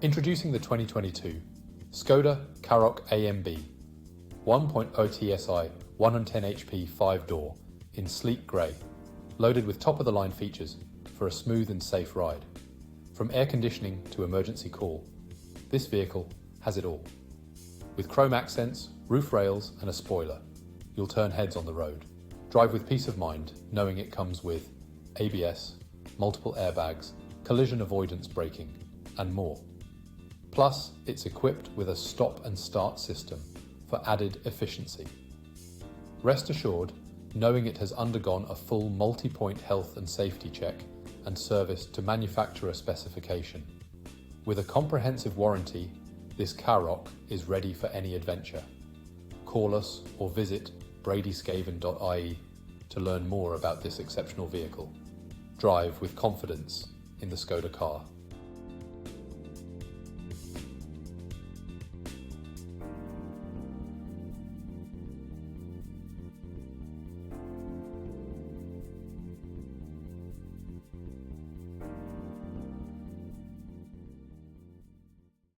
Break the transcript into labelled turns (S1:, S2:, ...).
S1: Introducing the 2022 Skoda Karoq AMB 1.0tsi 110HP 5-door in sleek grey, loaded with top-of-the-line features for a smooth and safe ride. From air conditioning to emergency call, this vehicle has it all. With chrome accents, roof rails and a spoiler, you'll turn heads on the road. Drive with peace of mind knowing it comes with ABS, multiple airbags, collision avoidance braking, and more. Plus, it's equipped with a stop and start system for added efficiency. Rest assured, knowing it has undergone a full multi-point health and safety check and serviced to manufacturer specification. With a comprehensive warranty, this Karoq is ready for any adventure. Call us or visit bradyscavan.ie to learn more about this exceptional vehicle. Drive with confidence in the Skoda Kar.